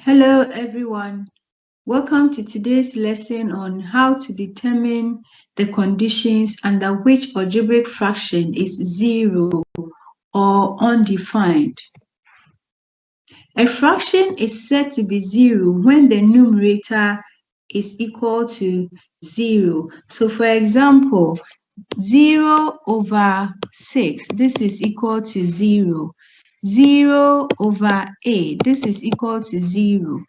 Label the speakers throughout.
Speaker 1: Hello everyone, welcome to today's lesson on how to determine the conditions under which algebraic fraction is zero or undefined. A fraction is said to be zero when the numerator is equal to zero. So for example, 0/6, this is equal to 0. 0/8, this is equal to 0.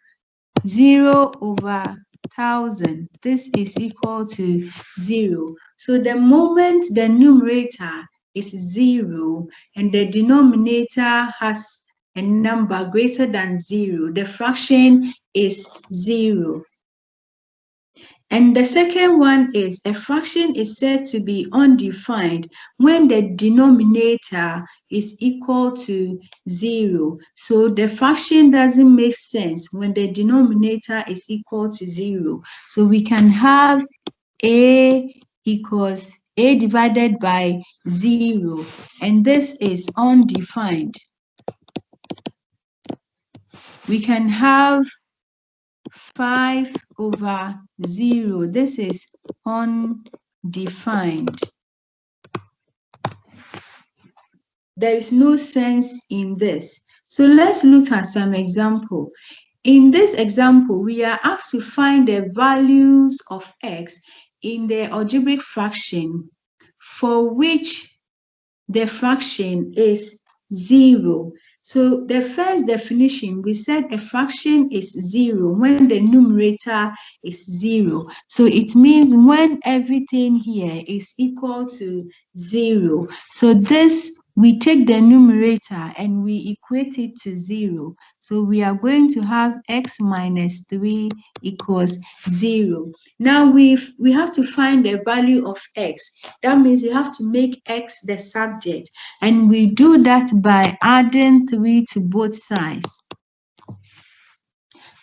Speaker 1: 0/1000, this is equal to 0. So the moment the numerator is 0 and the denominator has a number greater than 0, the fraction is 0. And the second one is a fraction is said to be undefined when the denominator is equal to 0. So the fraction doesn't make sense when the denominator is equal to 0. So we can have a equals a divided by 0, and this is undefined. We can have 5/0. This is undefined. There is no sense in this. So let's look at some example. In this example, we are asked to find the values of x in the algebraic fraction for which the fraction is 0. So the first definition, we said a fraction is 0 when the numerator is 0. So it means when everything here is equal to 0. So this, we take the numerator and we equate it to 0. So we are going to have x minus 3 equals 0. Now we have to find the value of x. That means you have to make x the subject, and we do that by adding 3 to both sides.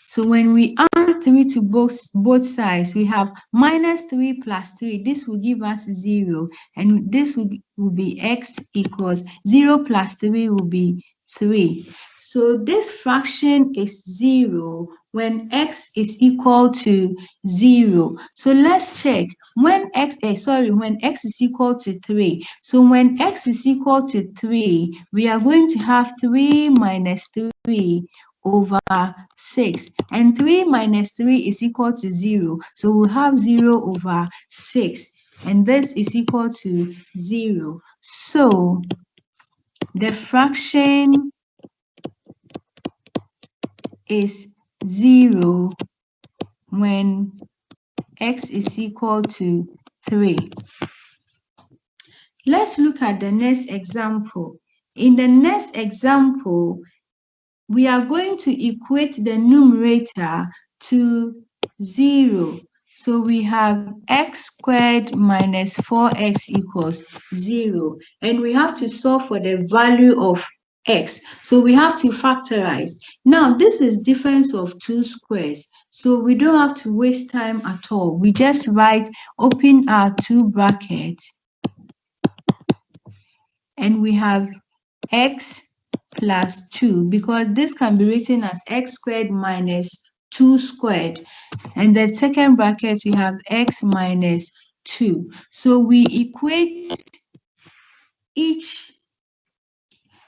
Speaker 1: So when we add 3 to both sides, we have minus 3 plus 3. This will give us 0, and this will be x equals 0 plus 3 will be 3. So this fraction is 0 when x is equal to 0. So let's check when x is equal to 3. So when x is equal to 3, we are going to have 3 minus 3/6, and 3 minus 3 is equal to 0. So we'll have 0/6, and this is equal to 0. So the fraction is 0 when x is equal to 3. Let's look at the next example. In the next example, we are going to equate the numerator to 0. So we have x squared minus 4x equals 0. And we have to solve for the value of x. So we have to factorize. Now, this is difference of two squares. So we don't have to waste time at all. We just open our two brackets, and we have x plus 2, because this can be written as x squared minus 2 squared. And the second bracket, we have x minus 2. So we equate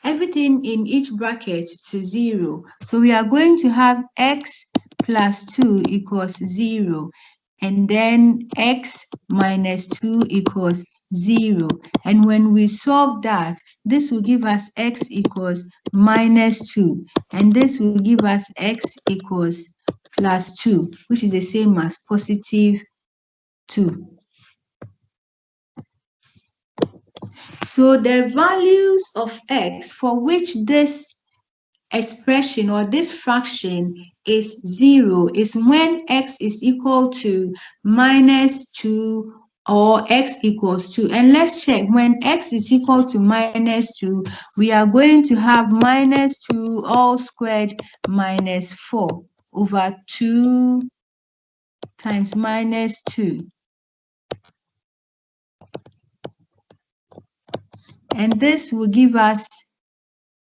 Speaker 1: everything in each bracket to 0. So we are going to have x plus 2 equals 0. And then x minus 2 equals 0. And when we solve that, this will give us x equals minus 2. And this will give us x equals plus 2, which is the same as positive 2. So the values of x for which this expression or this fraction is 0 is when x is equal to minus 2 or x equals 2. And let's check. When x is equal to minus 2, we are going to have minus 2 all squared minus 4 over 2 times minus 2. And this will give us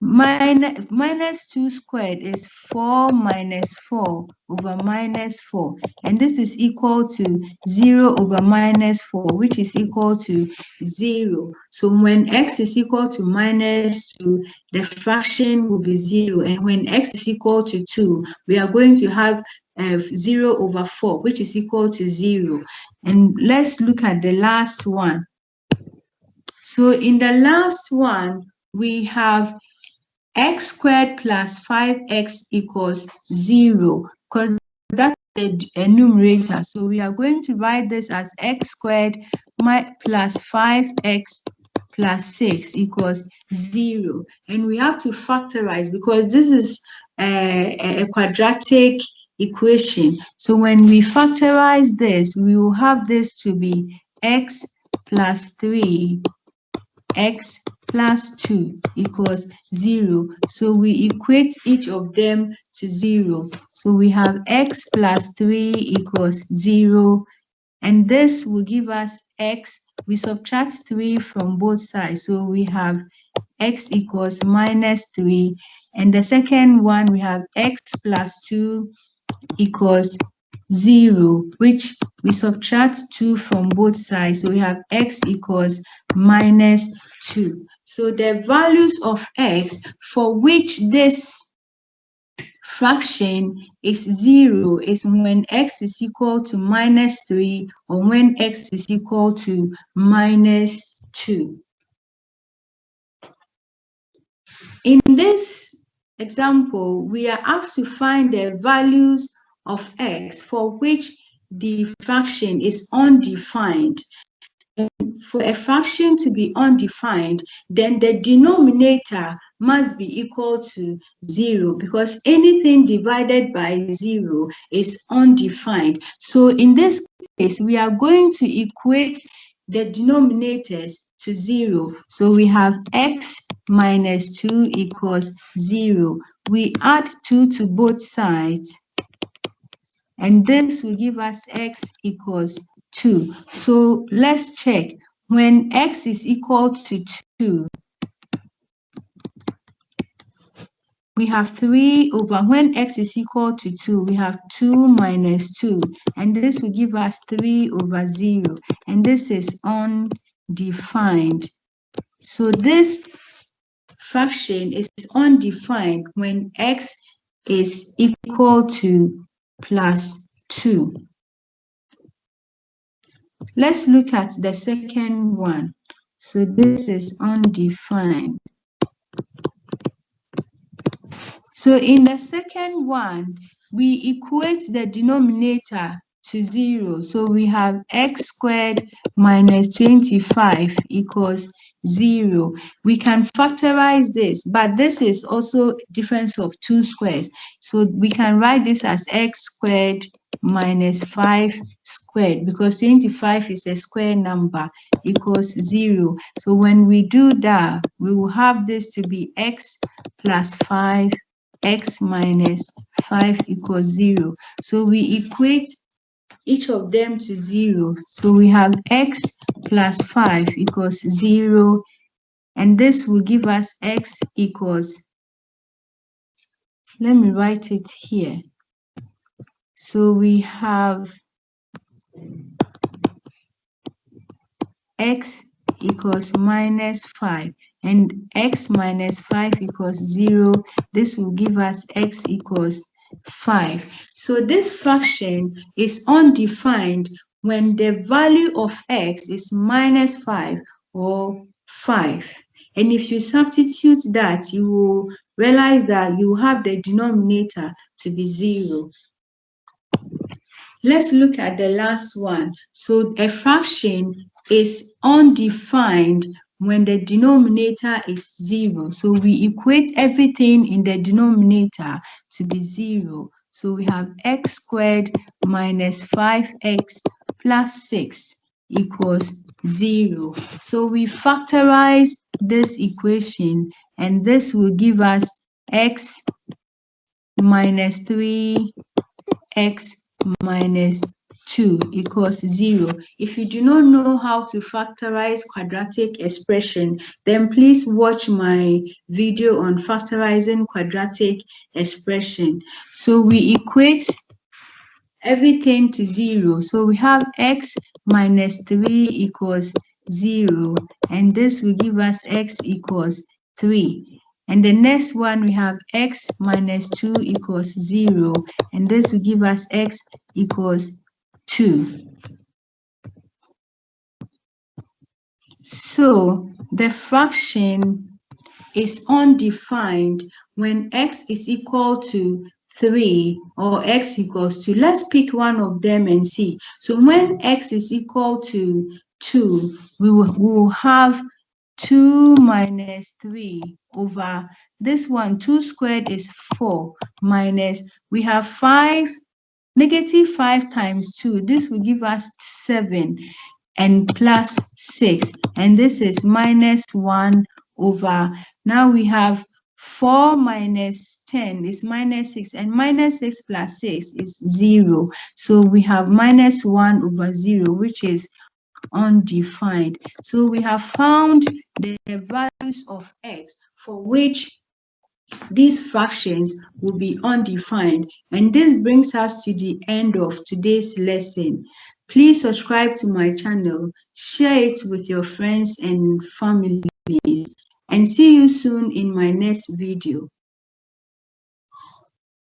Speaker 1: minus 2 squared is 4 minus 4 over minus 4, and this is equal to 0 over minus 4, which is equal to 0. So when x is equal to minus 2, the fraction will be 0, and when x is equal to 2, we are going to have 0 over 4, which is equal to 0. And let's look at the last one. So in the last one, we have x squared plus 5x equals 0, because that's the numerator. So we are going to write this as x squared plus 5x plus 6 equals 0. And we have to factorize because this is a quadratic equation. So when we factorize this, we will have this to be x plus 3 x plus 2 equals 0. So we equate each of them to 0. So we have x plus 3 equals 0, and this will give us x. We subtract 3 from both sides, so we have x equals minus 3, and the second one we have x plus 2 equals 0, which we subtract 2 from both sides, so we have x equals minus 2. So the values of x for which this fraction is 0 is when x is equal to minus 3 or when x is equal to minus 2. In this example, we are asked to find the values of x for which the fraction is undefined. And for a fraction to be undefined, then the denominator must be equal to 0, because anything divided by 0 is undefined. So in this case, we are going to equate the denominators to 0. So we have x minus 2 equals 0. We add 2 to both sides, and this will give us x equals 2. So let's check. When x is equal to 2, we have 3 over, when x is equal to 2, we have 2 minus 2, and this will give us 3 over 0, and this is undefined. So this fraction is undefined when x is equal to plus 2. Let's look at the second one. So this is undefined. So in the second one, we equate the denominator to 0. So we have x squared minus 25 equals 0. We can factorize this, but this is also difference of 2 squares. So we can write this as x squared minus 5 squared, because 25 is a square number, equals 0. So when we do that, we will have this to be x plus 5, x minus 5 equals 0. So we equate each of them to 0. So we have x plus 5 equals 0, and this will give us x equals, let me write it here. So we have x equals minus 5, and x minus 5 equals 0. This will give us x equals 5. So this fraction is undefined when the value of x is minus 5 or 5. And if you substitute that, you will realize that you have the denominator to be 0. Let's look at the last one. So a fraction is undefined when the denominator is 0. So we equate everything in the denominator to be 0. So we have x squared minus 5x plus 6 equals 0. So we factorize this equation, and this will give us x minus 3x minus 2 equals 0. If you do not know how to factorize quadratic expression, then please watch my video on factorizing quadratic expression. So we equate everything to 0. So we have x minus 3 equals 0, and this will give us x equals 3. And the next one, we have x minus 2 equals 0, and this will give us x equals 2. So the fraction is undefined when x is equal to 3 or x equals 2. Let's pick one of them and see. So when x is equal to 2, we will have 2 minus 3 over this one. 2 squared is 4 minus, we have 5, negative 5 times 2. This will give us 7 and plus 6. And this is minus 1 over, now we have 4 minus 10 is minus 6, and minus 6 plus 6 is 0. So we have minus 1 over 0, which is undefined. So we have found the values of x for which these fractions will be undefined. And this brings us to the end of today's lesson. Please subscribe to my channel, share it with your friends and family, and see you soon in my next video.